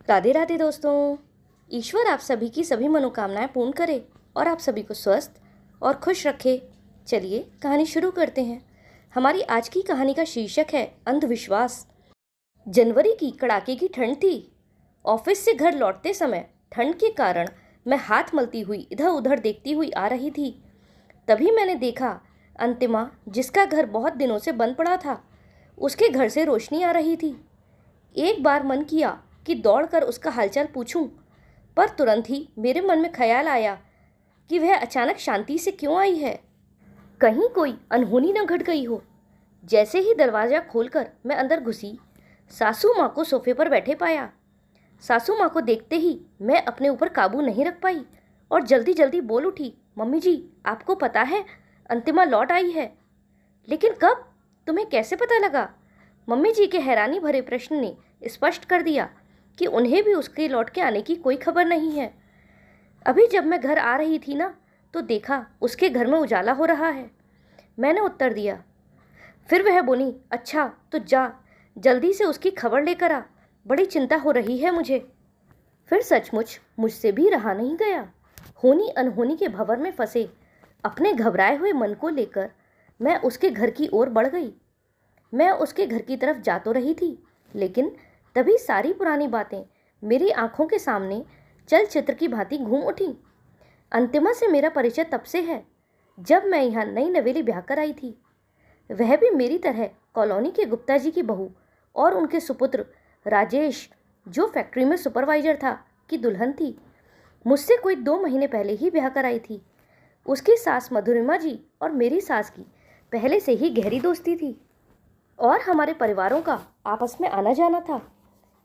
राधे राधे दोस्तों। ईश्वर आप सभी की सभी मनोकामनाएं पूर्ण करे और आप सभी को स्वस्थ और खुश रखे। चलिए कहानी शुरू करते हैं। हमारी आज की कहानी का शीर्षक है अंधविश्वास। जनवरी की कड़ाके की ठंड थी। ऑफिस से घर लौटते समय ठंड के कारण मैं हाथ मलती हुई इधर उधर देखती हुई आ रही थी। तभी मैंने देखा अंतिमा, जिसका घर बहुत दिनों से बंद पड़ा था, उसके घर से रोशनी आ रही थी। एक बार मन किया कि दौड़कर उसका हालचाल पूछूं, पर तुरंत ही मेरे मन में ख्याल आया कि वह अचानक शांति से क्यों आई है। कहीं कोई अनहोनी न घट गई हो। जैसे ही दरवाज़ा खोलकर मैं अंदर घुसी, सासू माँ को सोफे पर बैठे पाया। सासू माँ को देखते ही मैं अपने ऊपर काबू नहीं रख पाई और जल्दी जल्दी बोल उठी, मम्मी जी, आपको पता है अंतिमा लौट आई है। लेकिन कब? तुम्हें कैसे पता लगा? मम्मी जी के हैरानी भरे प्रश्न ने स्पष्ट कर दिया कि उन्हें भी उसके लौट के आने की कोई खबर नहीं है। अभी जब मैं घर आ रही थी ना, तो देखा उसके घर में उजाला हो रहा है। मैंने उत्तर दिया। फिर वह बोली, अच्छा तो जा, जल्दी से उसकी खबर लेकर आ, बड़ी चिंता हो रही है मुझे। फिर सचमुच मुझसे भी रहा नहीं गया। होनी अनहोनी के भंवर में फंसे अपने घबराए हुए मन को लेकर मैं उसके घर की ओर बढ़ गई। मैं उसके घर की तरफ जा तो रही थी, लेकिन तभी सारी पुरानी बातें मेरी आंखों के सामने चलचित्र की भांति घूम उठी। अंतिमा से मेरा परिचय तब से है जब मैं यहाँ नई नवेली ब्याह कर आई थी। वह भी मेरी तरह कॉलोनी के गुप्ता जी की बहू और उनके सुपुत्र राजेश, जो फैक्ट्री में सुपरवाइजर था, की दुल्हन थी। मुझसे कोई 2 महीने पहले ही ब्याह कर आई थी। उसकी सास मधुरिमा जी और मेरी सास की पहले से ही गहरी दोस्ती थी और हमारे परिवारों का आपस में आना जाना था।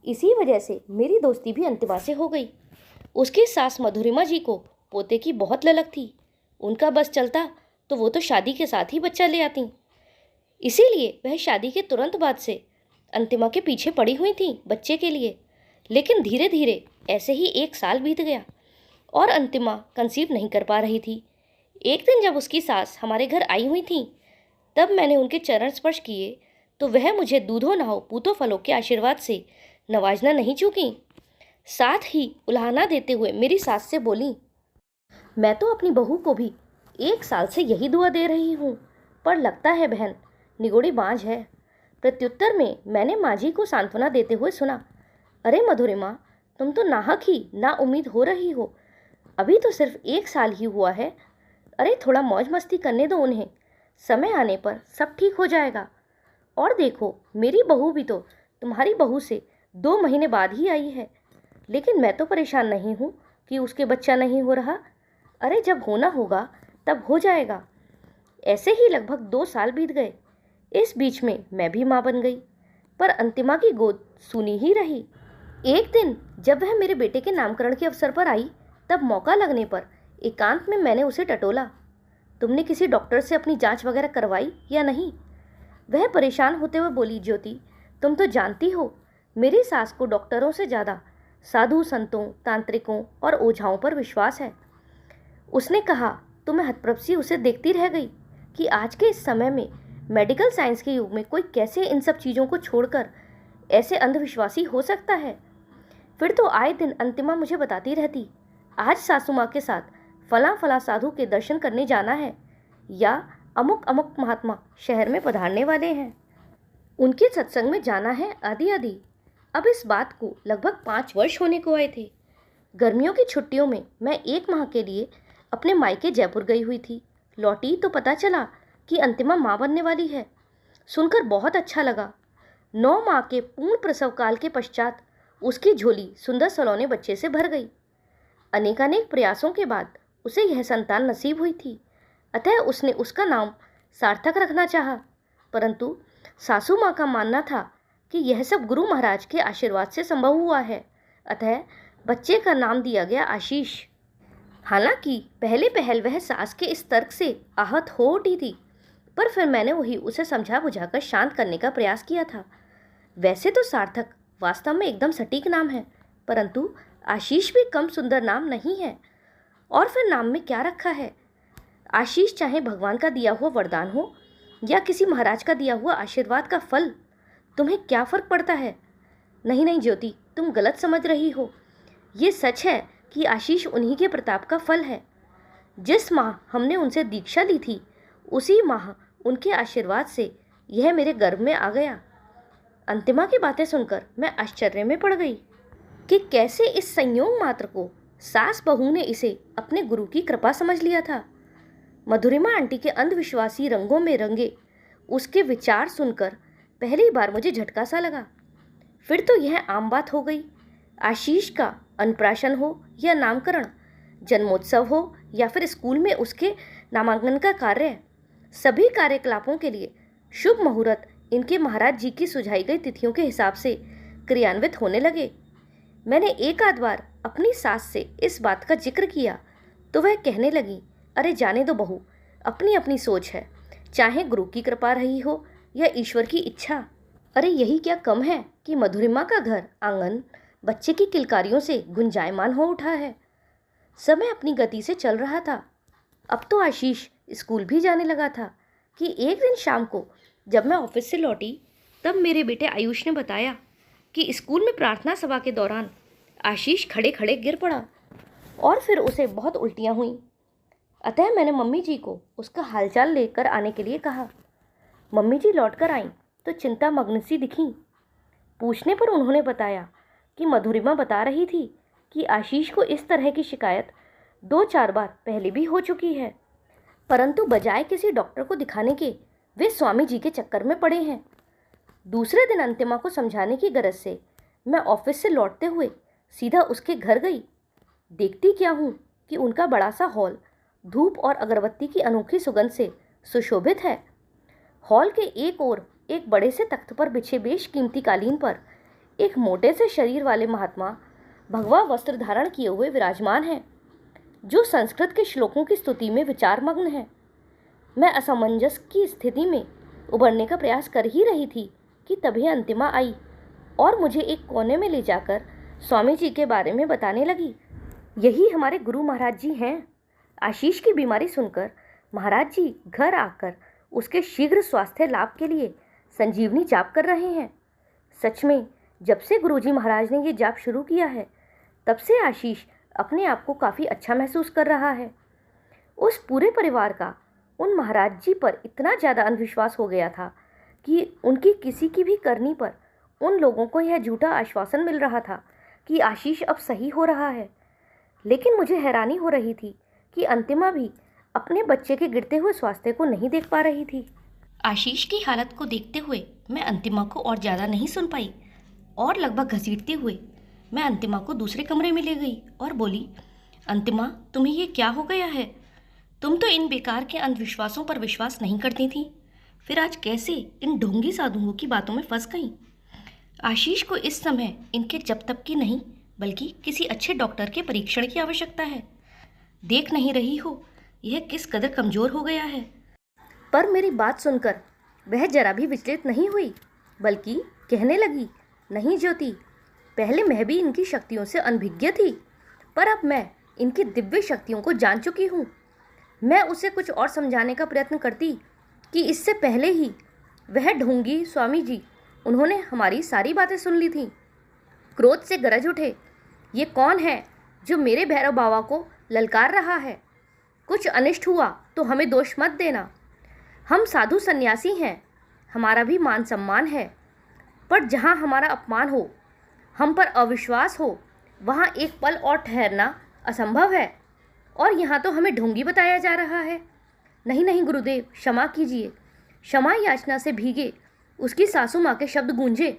इसी वजह से मेरी दोस्ती भी अंतिमा से हो गई। उसकी सास मधुरिमा जी को पोते की बहुत ललक थी। उनका बस चलता तो वो तो शादी के साथ ही बच्चा ले आती। इसीलिए वह शादी के तुरंत बाद से अंतिमा के पीछे पड़ी हुई थी बच्चे के लिए। लेकिन धीरे धीरे ऐसे ही 1 साल बीत गया और अंतिमा कंसीव नहीं कर पा रही थी। एक दिन जब उसकी सास हमारे घर आई हुई थी, तब मैंने उनके चरण स्पर्श किए तो वह मुझे दूधो नहाओ पूतो फलो के आशीर्वाद से नवाजना नहीं चूकी। साथ ही उल्हाना देते हुए मेरी सास से बोली, मैं तो अपनी बहू को भी 1 साल से यही दुआ दे रही हूँ, पर लगता है बहन निगोड़ी बांझ है। प्रत्युत्तर में मैंने माँ जी को सांत्वना देते हुए सुना, अरे मधुरिमा, तुम तो नाहक ही ना उम्मीद हो रही हो। अभी तो सिर्फ 1 साल ही हुआ है। अरे थोड़ा मौज मस्ती करने दो उन्हें, समय आने पर सब ठीक हो जाएगा। और देखो, मेरी बहू भी तो तुम्हारी बहू से 2 महीने बाद ही आई है। लेकिन मैं तो परेशान नहीं हूँ कि उसके बच्चा नहीं हो रहा। अरे जब होना होगा तब हो जाएगा। ऐसे ही लगभग 2 साल बीत गए। इस बीच में मैं भी माँ बन गई, पर अंतिमा की गोद सूनी ही रही। एक दिन जब वह मेरे बेटे के नामकरण के अवसर पर आई, तब मौका लगने पर एकांत में मैंने उसे टटोला, तुमने किसी डॉक्टर से अपनी जांच वगैरह करवाई या नहीं? वह परेशान होते हुए बोली, ज्योति, तुम तो जानती हो मेरी सास को डॉक्टरों से ज़्यादा साधु संतों, तांत्रिकों और ओझाओं पर विश्वास है। उसने कहा तो मैं हतप्रभ उसे देखती रह गई कि आज के इस समय में मेडिकल साइंस के युग में कोई कैसे इन सब चीज़ों को छोड़कर ऐसे अंधविश्वासी हो सकता है। फिर तो आए दिन अंतिमा मुझे बताती रहती, आज सासू माँ के साथ फला फला साधु के दर्शन करने जाना है, या अमुक अमुक महात्मा शहर में पधारने वाले हैं, उनके सत्संग में जाना है, आदि आदि। अब इस बात को लगभग 5 वर्ष होने को आए थे। गर्मियों की छुट्टियों में मैं 1 माह के लिए अपने मायके जयपुर गई हुई थी। लौटी तो पता चला कि अंतिमा माँ बनने वाली है। सुनकर बहुत अच्छा लगा। 9 माह के पूर्ण प्रसव काल के पश्चात उसकी झोली सुंदर सलोने बच्चे से भर गई। अनेकानेक प्रयासों के बाद उसे यह संतान नसीब हुई थी। अतः उसने उसका नाम सार्थक रखना चाहा, परंतु सासू माँ का मानना था कि यह सब गुरु महाराज के आशीर्वाद से संभव हुआ है। अतः बच्चे का नाम दिया गया आशीष। हालांकि पहले पहल वह सास के इस तर्क से आहत हो उठी थी, पर फिर मैंने वही उसे समझा बुझाकर शांत करने का प्रयास किया था। वैसे तो सार्थक वास्तव में एकदम सटीक नाम है, परंतु आशीष भी कम सुंदर नाम नहीं है। और फिर नाम में क्या रखा है? आशीष चाहे भगवान का दिया हुआ वरदान हो या किसी महाराज का दिया हुआ आशीर्वाद का फल, तुम्हें क्या फर्क पड़ता है? नहीं नहीं ज्योति, तुम गलत समझ रही हो। ये सच है कि आशीष उन्हीं के प्रताप का फल है। जिस माह हमने उनसे दीक्षा ली थी, उसी माह उनके आशीर्वाद से यह मेरे गर्भ में आ गया। अंतिमा की बातें सुनकर मैं आश्चर्य में पड़ गई कि कैसे इस संयोग मात्र को सास बहू ने इसे अपने गुरु की कृपा समझ लिया था। मधुरिमा आंटी के अंधविश्वासी रंगों में रंगे उसके विचार सुनकर पहली बार मुझे झटका सा लगा। फिर तो यह आम बात हो गई। आशीष का अन्नप्राशन हो या नामकरण, जन्मोत्सव हो या फिर स्कूल में उसके नामांकन का कार्य, सभी कार्यकलापों के लिए शुभ मुहूर्त इनके महाराज जी की सुझाई गई तिथियों के हिसाब से क्रियान्वित होने लगे। मैंने एक आध बार अपनी सास से इस बात का जिक्र किया तो वह कहने लगी, अरे जाने दो बहू, अपनी अपनी सोच है, चाहे गुरु की कृपा रही हो या ईश्वर की इच्छा। अरे यही क्या कम है कि मधुरिमा का घर आंगन बच्चे की किलकारियों से गुंजायमान हो उठा है। समय अपनी गति से चल रहा था। अब तो आशीष स्कूल भी जाने लगा था कि एक दिन शाम को जब मैं ऑफिस से लौटी, तब मेरे बेटे आयुष ने बताया कि स्कूल में प्रार्थना सभा के दौरान आशीष खड़े खड़े गिर पड़ा और फिर उसे बहुत उल्टियाँ हुईं। अतः मैंने मम्मी जी को उसका हालचाल लेकर आने के लिए कहा। मम्मी जी लौटकर आईं तो चिंता मग्न सी दिखीं। पूछने पर उन्होंने बताया कि मधुरिमा बता रही थी कि आशीष को इस तरह की शिकायत 2-4 बार पहले भी हो चुकी है, परंतु बजाय किसी डॉक्टर को दिखाने के वे स्वामी जी के चक्कर में पड़े हैं। दूसरे दिन अंतिमा को समझाने की गरज से मैं ऑफिस से लौटते हुए सीधा उसके घर गई। देखती क्या हूँ कि उनका बड़ा सा हॉल धूप और अगरबत्ती की अनोखी सुगंध से सुशोभित है। हॉल के एक ओर एक बड़े से तख्त पर बिछे बेशकीमती कालीन पर एक मोटे से शरीर वाले महात्मा भगवा वस्त्र धारण किए हुए विराजमान हैं, जो संस्कृत के श्लोकों की स्तुति में विचारमग्न है। मैं असमंजस की स्थिति में उबरने का प्रयास कर ही रही थी कि तभी अंतिमा आई और मुझे एक कोने में ले जाकर स्वामी जी के बारे में बताने लगी। यही हमारे गुरु महाराज जी हैं। आशीष की बीमारी सुनकर महाराज जी घर आकर उसके शीघ्र स्वास्थ्य लाभ के लिए संजीवनी जाप कर रहे हैं। सच में जब से गुरुजी महाराज ने ये जाप शुरू किया है, तब से आशीष अपने आप को काफ़ी अच्छा महसूस कर रहा है। उस पूरे परिवार का उन महाराज जी पर इतना ज़्यादा अंधविश्वास हो गया था कि उनकी किसी की भी करनी पर उन लोगों को यह झूठा आश्वासन मिल रहा था कि आशीष अब सही हो रहा है। लेकिन मुझे हैरानी हो रही थी कि अंतिमा भी अपने बच्चे के गिरते हुए स्वास्थ्य को नहीं देख पा रही थी। आशीष की हालत को देखते हुए मैं अंतिमा को और ज़्यादा नहीं सुन पाई और लगभग घसीटते हुए मैं अंतिमा को दूसरे कमरे में ले गई और बोली, अंतिमा, तुम्हें ये क्या हो गया है? तुम तो इन बेकार के अंधविश्वासों पर विश्वास नहीं करती थी, फिर आज कैसे इन ढोंगी साधुओं की बातों में फंस गई? आशीष को इस समय इनके जप तप की नहीं बल्कि किसी अच्छे डॉक्टर के परीक्षण की आवश्यकता है। देख नहीं रही हो यह किस कदर कमज़ोर हो गया है। पर मेरी बात सुनकर वह जरा भी विचलित नहीं हुई, बल्कि कहने लगी, नहीं ज्योति, पहले मैं भी इनकी शक्तियों से अनभिज्ञ थी, पर अब मैं इनकी दिव्य शक्तियों को जान चुकी हूँ। मैं उसे कुछ और समझाने का प्रयत्न करती कि इससे पहले ही वह ढोंगी स्वामी जी, उन्होंने हमारी सारी बातें सुन ली थीं। क्रोध से गरज उठे, ये कौन है जो मेरे भैरव बाबा को ललकार रहा है? कुछ अनिष्ट हुआ तो हमें दोष मत देना। हम साधु सन्यासी हैं, हमारा भी मान सम्मान है, पर जहाँ हमारा अपमान हो, हम पर अविश्वास हो, वहाँ एक पल और ठहरना असंभव है। और यहाँ तो हमें ढोंगी बताया जा रहा है। नहीं नहीं गुरुदेव, क्षमा कीजिए। क्षमा याचना से भीगे उसकी सासू माँ के शब्द गूंजे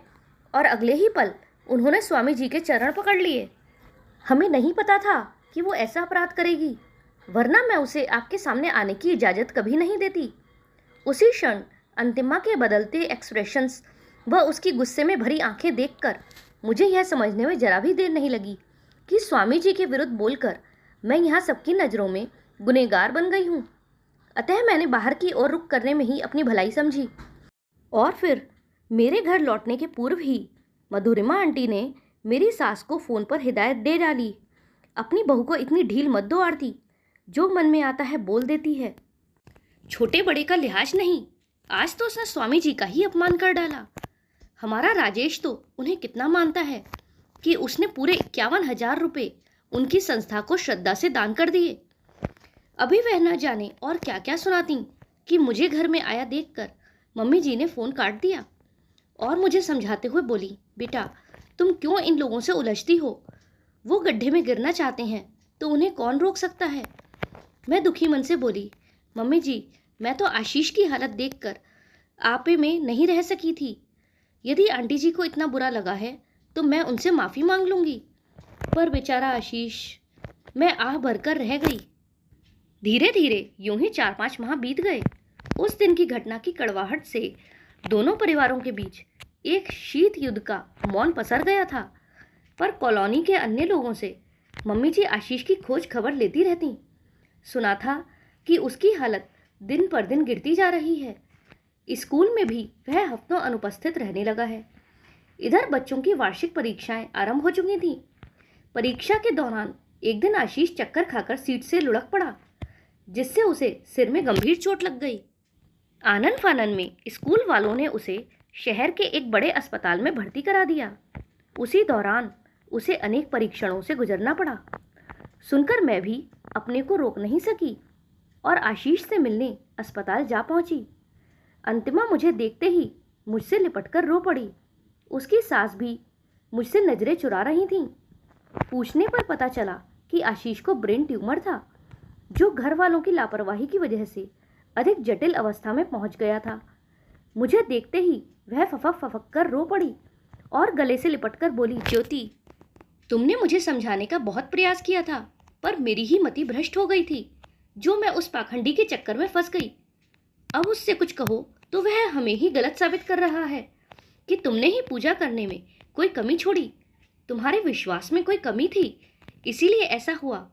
और अगले ही पल उन्होंने स्वामी जी के चरण पकड़ लिए। हमें नहीं पता था कि वो ऐसा अपराध करेगी, वरना मैं उसे आपके सामने आने की इजाज़त कभी नहीं देती। उसी क्षण अंतिमा के बदलते एक्सप्रेशंस व उसकी गुस्से में भरी आंखें देखकर मुझे यह समझने में जरा भी देर नहीं लगी कि स्वामी जी के विरुद्ध बोलकर मैं यहाँ सबकी नज़रों में गुनहगार बन गई हूँ। अतः मैंने बाहर की ओर रुख करने में ही अपनी भलाई समझी। और फिर मेरे घर लौटने के पूर्व ही मधुरिमा आंटी ने मेरी सास को फ़ोन पर हिदायत दे डाली, अपनी बहू को इतनी ढील मत दो आरती, जो मन में आता है बोल देती है। छोटे बड़े का लिहाज नहीं, आज तो उसने स्वामी जी का ही अपमान कर डाला। हमारा राजेश तो उन्हें कितना मानता है, कि उसने पूरे 51,000 रुपये उनकी संस्था को श्रद्धा से दान कर दिए। अभी वह न जाने और क्या क्या सुनाती कि मुझे घर में आया देखकर मम्मी जी ने फ़ोन काट दिया और मुझे समझाते हुए बोली, बेटा तुम क्यों इन लोगों से उलझती हो? वो गड्ढे में गिरना चाहते हैं तो उन्हें कौन रोक सकता है? मैं दुखी मन से बोली, मम्मी जी मैं तो आशीष की हालत देखकर आपे में नहीं रह सकी थी। यदि आंटी जी को इतना बुरा लगा है तो मैं उनसे माफ़ी मांग लूँगी। पर बेचारा आशीष, मैं आह भरकर रह गई। धीरे धीरे यूं ही 4-5 माह बीत गए। उस दिन की घटना की कड़वाहट से दोनों परिवारों के बीच एक शीत युद्ध का मौन पसर गया था। पर कॉलोनी के अन्य लोगों से मम्मी जी आशीष की खोज खबर लेती रहती। सुना था कि उसकी हालत दिन पर दिन गिरती जा रही है। स्कूल में भी वह हफ्तों अनुपस्थित रहने लगा है। इधर बच्चों की वार्षिक परीक्षाएं आरंभ हो चुकी थीं। परीक्षा के दौरान एक दिन आशीष चक्कर खाकर सीट से लुढ़क पड़ा, जिससे उसे सिर में गंभीर चोट लग गई। आनन फानन में स्कूल वालों ने उसे शहर के एक बड़े अस्पताल में भर्ती करा दिया। उसी दौरान उसे अनेक परीक्षणों से गुजरना पड़ा। सुनकर मैं भी अपने को रोक नहीं सकी और आशीष से मिलने अस्पताल जा पहुंची। अंतिमा मुझे देखते ही मुझसे लिपटकर रो पड़ी। उसकी सास भी मुझसे नजरें चुरा रही थीं। पूछने पर पता चला कि आशीष को ब्रेन ट्यूमर था, जो घर वालों की लापरवाही की वजह से अधिक जटिल अवस्था में पहुंच गया था। मुझे देखते ही वह फफक फफक कर रो पड़ी और गले से लिपटकर बोली, ज्योति तुमने मुझे समझाने का बहुत प्रयास किया था, पर मेरी ही मति भ्रष्ट हो गई थी, जो मैं उस पाखंडी के चक्कर में फंस गई। अब उससे कुछ कहो तो वह हमें ही गलत साबित कर रहा है कि तुमने ही पूजा करने में कोई कमी छोड़ी, तुम्हारे विश्वास में कोई कमी थी, इसीलिए ऐसा हुआ।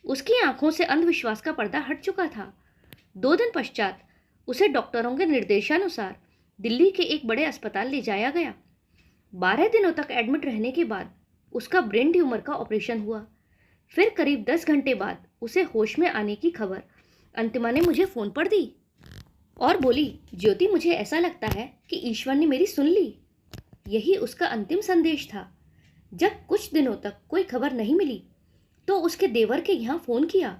उसकी आंखों से अंधविश्वास का पर्दा हट चुका था। 2 दिन पश्चात उसे डॉक्टरों के निर्देशानुसार दिल्ली के एक बड़े अस्पताल ले जाया गया। 12 दिनों तक एडमिट रहने के बाद उसका ब्रेन ट्यूमर का ऑपरेशन हुआ। फिर करीब 10 घंटे बाद उसे होश में आने की खबर अंतिमा ने मुझे फ़ोन पर दी और बोली, ज्योति मुझे ऐसा लगता है कि ईश्वर ने मेरी सुन ली। यही उसका अंतिम संदेश था। जब कुछ दिनों तक कोई खबर नहीं मिली तो उसके देवर के यहाँ फ़ोन किया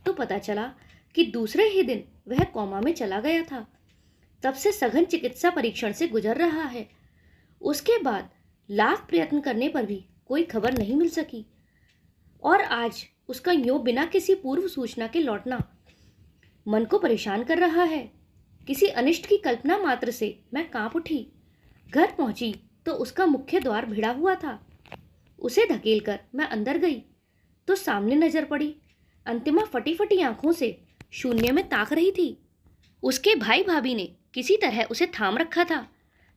तो पता चला कि दूसरे ही दिन वह कोमा में चला गया था। तब से सघन चिकित्सा परीक्षण से गुजर रहा है। उसके बाद लाख प्रयत्न करने पर भी कोई खबर नहीं मिल सकी और आज उसका यूं बिना किसी पूर्व सूचना के लौटना मन को परेशान कर रहा है। किसी अनिष्ट की कल्पना मात्र से मैं कांप उठी। घर पहुंची तो उसका मुख्य द्वार भिड़ा हुआ था। उसे धकेलकर मैं अंदर गई तो सामने नजर पड़ी। अंतिमा फटी फटी आंखों से शून्य में ताक रही थी। उसके भाई भाभी ने किसी तरह उसे थाम रखा था।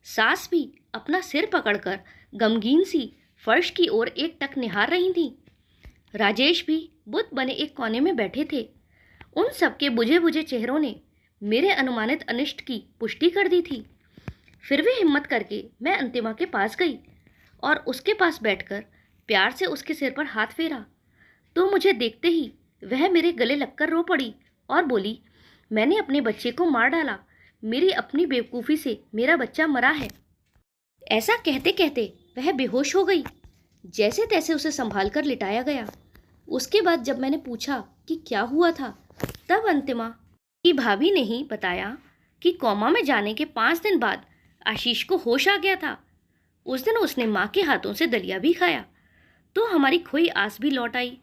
सास भी अपना सिर पकड़कर गमगीन सी फर्श की ओर एकटक निहार रही थी। राजेश भी बुत बने एक कोने में बैठे थे। उन सबके बुझे बुझे चेहरों ने मेरे अनुमानित अनिष्ट की पुष्टि कर दी थी। फिर भी हिम्मत करके मैं अंतिमा के पास गई और उसके पास बैठकर प्यार से उसके सिर पर हाथ फेरा तो मुझे देखते ही वह मेरे गले लगकर रो पड़ी और बोली, मैंने अपने बच्चे को मार डाला। मेरी अपनी बेवकूफ़ी से मेरा बच्चा मरा है। ऐसा कहते कहते वह बेहोश हो गई। जैसे तैसे उसे संभाल कर लिटाया गया। उसके बाद जब मैंने पूछा कि क्या हुआ था, तब अंतिमा की भाभी ने ही बताया कि कोमा में जाने के 5 दिन बाद आशीष को होश आ गया था। उस दिन उसने माँ के हाथों से दलिया भी खाया तो हमारी खोई आस भी लौट आई।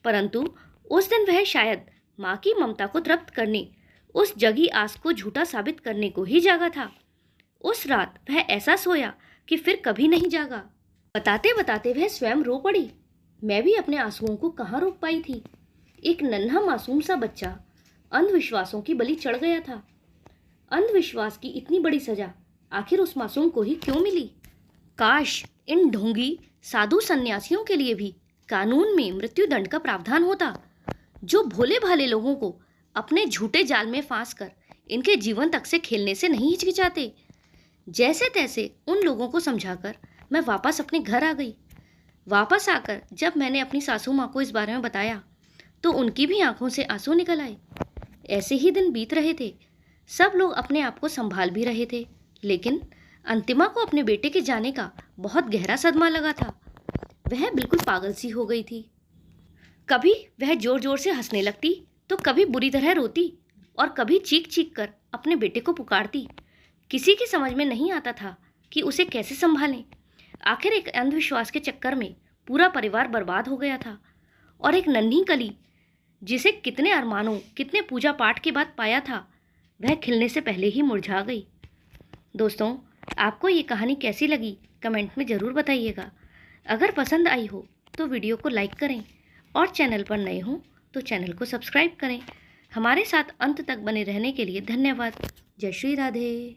परंतु उस दिन वह शायद माँ की ममता को तृप्त करने, उस जगी आस को झूठा साबित करने को ही जागा था। उस रात वह ऐसा सोया कि फिर कभी नहीं जागा। बताते बताते वह स्वयं रो पड़ी। मैं भी अपने आंसुओं को कहाँ रोक पाई थी। एक नन्हा मासूम सा बच्चा अंधविश्वासों की बलि चढ़ गया था। अंधविश्वास की इतनी बड़ी सजा आखिर उस मासूम को ही क्यों मिली? काश इन ढोंगी साधु सन्यासियों के लिए भी कानून में मृत्यु दंड का प्रावधान होता, जो भोले भाले लोगों को अपने झूठे जाल में फांस कर इनके जीवन तक से खेलने से नहीं हिचकिचाते। जैसे तैसे उन लोगों को समझाकर मैं वापस अपने घर आ गई। वापस आकर जब मैंने अपनी सासू माँ को इस बारे में बताया तो उनकी भी आंखों से आंसू निकल आए। ऐसे ही दिन बीत रहे थे। सब लोग अपने आप को संभाल भी रहे थे, लेकिन अंतिमा को अपने बेटे के जाने का बहुत गहरा सदमा लगा था। वह बिल्कुल पागल सी हो गई थी। कभी वह जोर जोर से हंसने लगती तो कभी बुरी तरह रोती और कभी चीख चीख कर अपने बेटे को पुकारती। किसी की समझ में नहीं आता था कि उसे कैसे संभालें। आखिर एक अंधविश्वास के चक्कर में पूरा परिवार बर्बाद हो गया था और एक नन्ही कली जिसे कितने अरमानों कितने पूजा पाठ के बाद पाया था, वह खिलने से पहले ही मुरझा गई। दोस्तों, आपको ये कहानी कैसी लगी कमेंट में ज़रूर बताइएगा। अगर पसंद आई हो तो वीडियो को लाइक करें और चैनल पर नए हों तो चैनल को सब्सक्राइब करें। हमारे साथ अंत तक बने रहने के लिए धन्यवाद। जय श्री राधे।